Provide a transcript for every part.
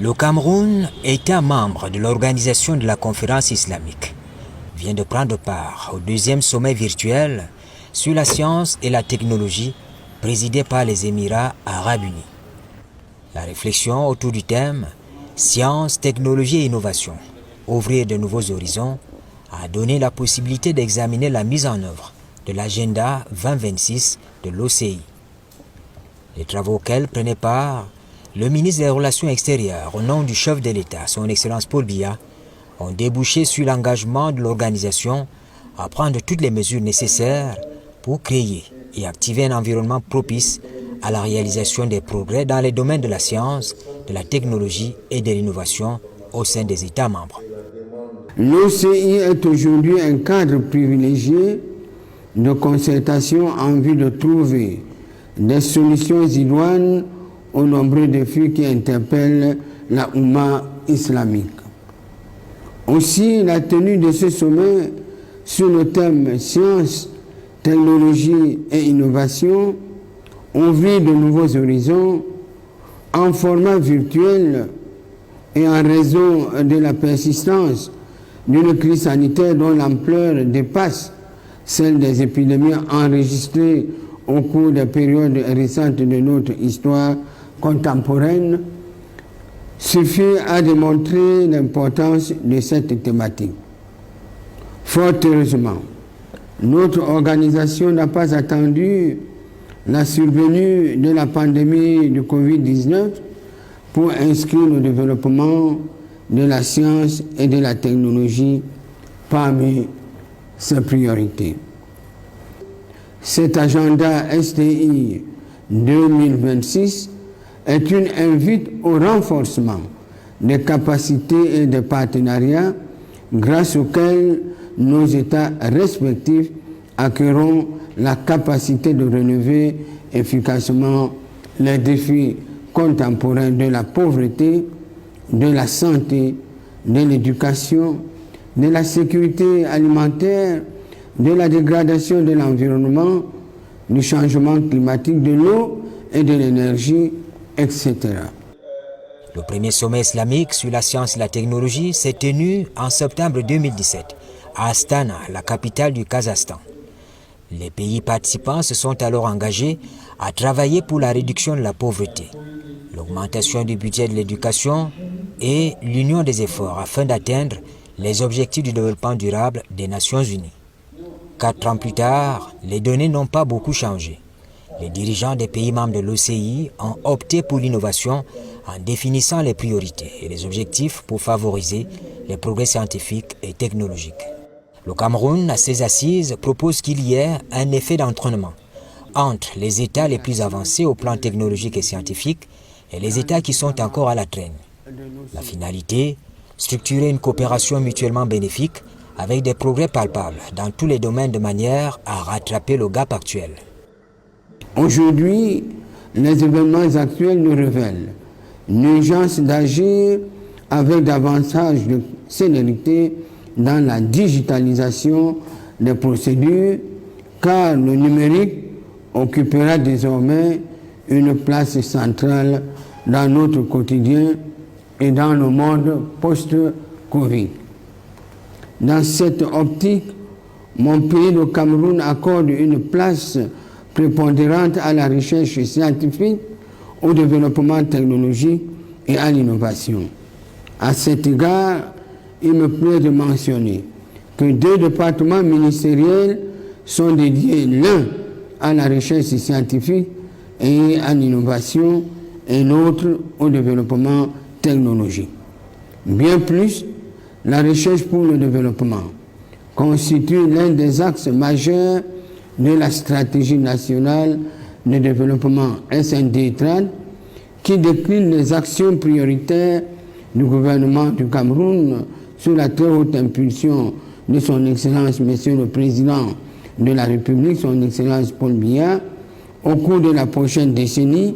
Le Cameroun, État membre de l'Organisation de la Conférence islamique, vient de prendre part au deuxième sommet virtuel sur la science et la technologie présidé par les Émirats arabes unis. La réflexion autour du thème « Science, technologie et innovation, ouvrir de nouveaux horizons » a donné la possibilité d'examiner la mise en œuvre de l'agenda 2026 de l'OCI. Les travaux auxquels prenait part le ministre des Relations extérieures au nom du chef de l'État, son Excellence Paul Biya, ont débouché sur l'engagement de l'organisation à prendre toutes les mesures nécessaires pour créer et activer un environnement propice à la réalisation des progrès dans les domaines de la science, de la technologie et de l'innovation au sein des États membres. L'OCI est aujourd'hui un cadre privilégié de concertation en vue de trouver des solutions idoines aux nombreux défis qui interpellent la Oumma islamique. Aussi, la tenue de ce sommet sur le thème science, technologie et innovation ouvrir de nouveaux horizons en format virtuel et en raison de la persistance d'une crise sanitaire dont l'ampleur dépasse celle des épidémies enregistrées au cours des périodes récentes de notre histoire contemporaine, suffit à démontrer l'importance de cette thématique. Fort heureusement, notre organisation n'a pas attendu la survenue de la pandémie du Covid-19 pour inscrire le développement de la science et de la technologie parmi ses priorités. Cet agenda STI 2026 est une invite au renforcement des capacités et des partenariats grâce auxquels nos États respectifs acquerront la capacité de relever efficacement les défis contemporains de la pauvreté, de la santé, de l'éducation, de la sécurité alimentaire, de la dégradation de l'environnement, du changement climatique, de l'eau et de l'énergie, etc. Le premier sommet islamique sur la science et la technologie s'est tenu en septembre 2017 à Astana, la capitale du Kazakhstan. Les pays participants se sont alors engagés à travailler pour la réduction de la pauvreté, l'augmentation du budget de l'éducation et l'union des efforts afin d'atteindre les objectifs du développement durable des Nations Unies. 4 ans plus tard, les données n'ont pas beaucoup changé. Les dirigeants des pays membres de l'OCI ont opté pour l'innovation en définissant les priorités et les objectifs pour favoriser les progrès scientifiques et technologiques. Le Cameroun, à ses assises, propose qu'il y ait un effet d'entraînement entre les États les plus avancés au plan technologique et scientifique et les États qui sont encore à la traîne. La finalité, structurer une coopération mutuellement bénéfique avec des progrès palpables dans tous les domaines de manière à rattraper le gap actuel. Aujourd'hui, les événements actuels nous révèlent l'urgence d'agir avec davantage de célérité dans la digitalisation des procédures, car le numérique occupera désormais une place centrale dans notre quotidien et dans le monde post-Covid. Dans cette optique, mon pays, le Cameroun, accorde une place prépondérante à la recherche scientifique, au développement technologique et à l'innovation. À cet égard, il me plaît de mentionner que 2 départements ministériels sont dédiés, l'un à la recherche scientifique et à l'innovation et l'autre au développement technologique. Bien plus, la recherche pour le développement constitue l'un des axes majeurs de la stratégie nationale de développement SND30 qui décline les actions prioritaires du gouvernement du Cameroun sous la très haute impulsion de son Excellence, Monsieur le Président de la République, son Excellence Paul Biya, au cours de la prochaine décennie,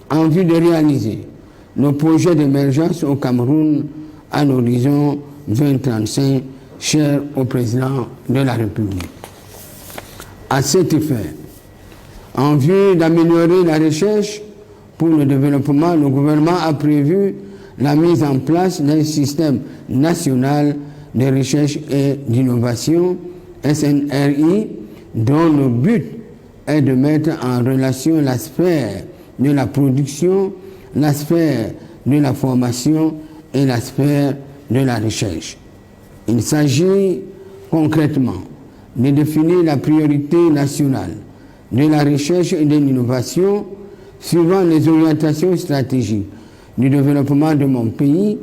en vue de réaliser le projet d'émergence au Cameroun à l'horizon 2035, cher au Président de la République. À cet effet, en vue d'améliorer la recherche pour le développement, le gouvernement a prévu la mise en place d'un système national de recherche et d'innovation, SNRI, dont le but est de mettre en relation la sphère de la production, la sphère de la formation et la sphère de la recherche. Il s'agit concrètement de définir la priorité nationale de la recherche et de l'innovation suivant les orientations stratégiques du développement de mon pays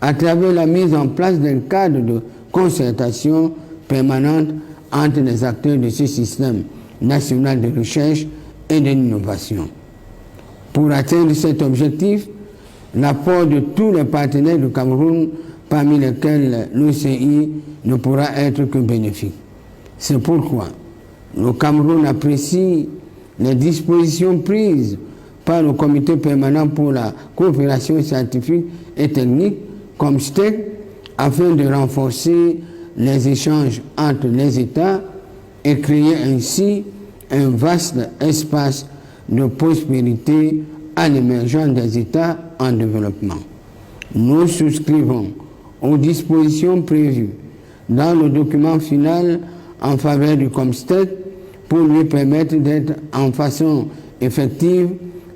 à travers la mise en place d'un cadre de concertation permanente entre les acteurs de ce système national de recherche et de l'innovation. Pour atteindre cet objectif, l'apport de tous les partenaires du Cameroun, parmi lesquels l'OCI, ne pourra être que bénéfique. C'est pourquoi le Cameroun apprécie les dispositions prises par le Comité permanent pour la coopération scientifique et technique, COMSTEC, afin de renforcer les échanges entre les États et créer ainsi un vaste espace de prospérité à l'émergence des États en développement. Nous souscrivons aux dispositions prévues dans le document final en faveur du COMSTEC pour lui permettre d'être en façon effective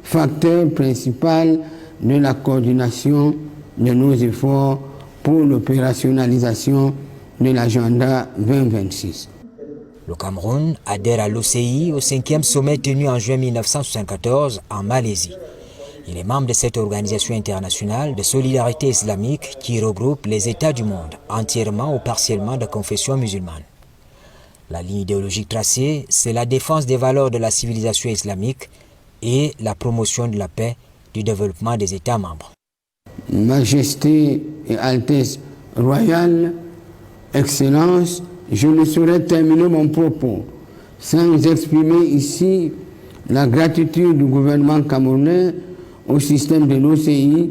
facteur principal de la coordination de nos efforts pour l'opérationnalisation de l'agenda 2026. Le Cameroun adhère à l'OCI au 5e sommet tenu en juin 1974 en Malaisie. Il est membre de cette organisation internationale de solidarité islamique qui regroupe les États du monde, entièrement ou partiellement de confession musulmane. La ligne idéologique tracée, c'est la défense des valeurs de la civilisation islamique et la promotion de la paix, du développement des États membres. Majesté et Altesse royale, Excellence, je ne saurais terminer mon propos sans exprimer ici la gratitude du gouvernement camerounais au système de l'OCI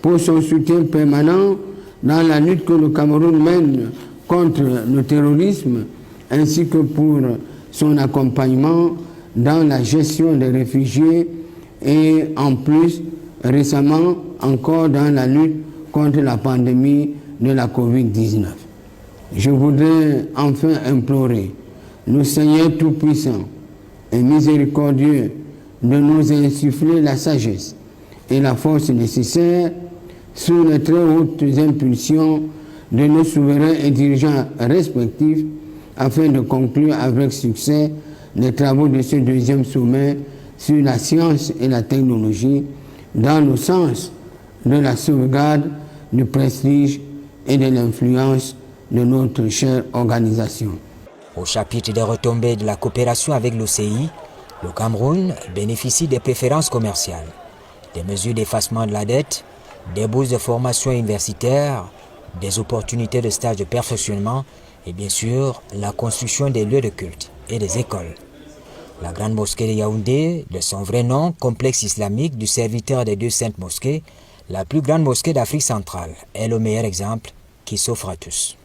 pour son soutien permanent dans la lutte que le Cameroun mène contre le terrorisme ainsi que pour son accompagnement dans la gestion des réfugiés et en plus récemment encore dans la lutte contre la pandémie de la COVID-19. Je voudrais enfin implorer le Seigneur Tout-Puissant et Miséricordieux de nous insuffler la sagesse et la force nécessaires sous les très hautes impulsions de nos souverains et dirigeants respectifs afin de conclure avec succès les travaux de ce deuxième sommet sur la science et la technologie dans le sens de la sauvegarde du prestige et de l'influence de notre chère organisation. Au chapitre des retombées de la coopération avec l'OCI, le Cameroun bénéficie des préférences commerciales, des mesures d'effacement de la dette, des bourses de formation universitaire, des opportunités de stage de perfectionnement et bien sûr la construction des lieux de culte et des écoles. La grande mosquée de Yaoundé, de son vrai nom, complexe islamique du serviteur des deux saintes mosquées, la plus grande mosquée d'Afrique centrale, est le meilleur exemple qui s'offre à tous.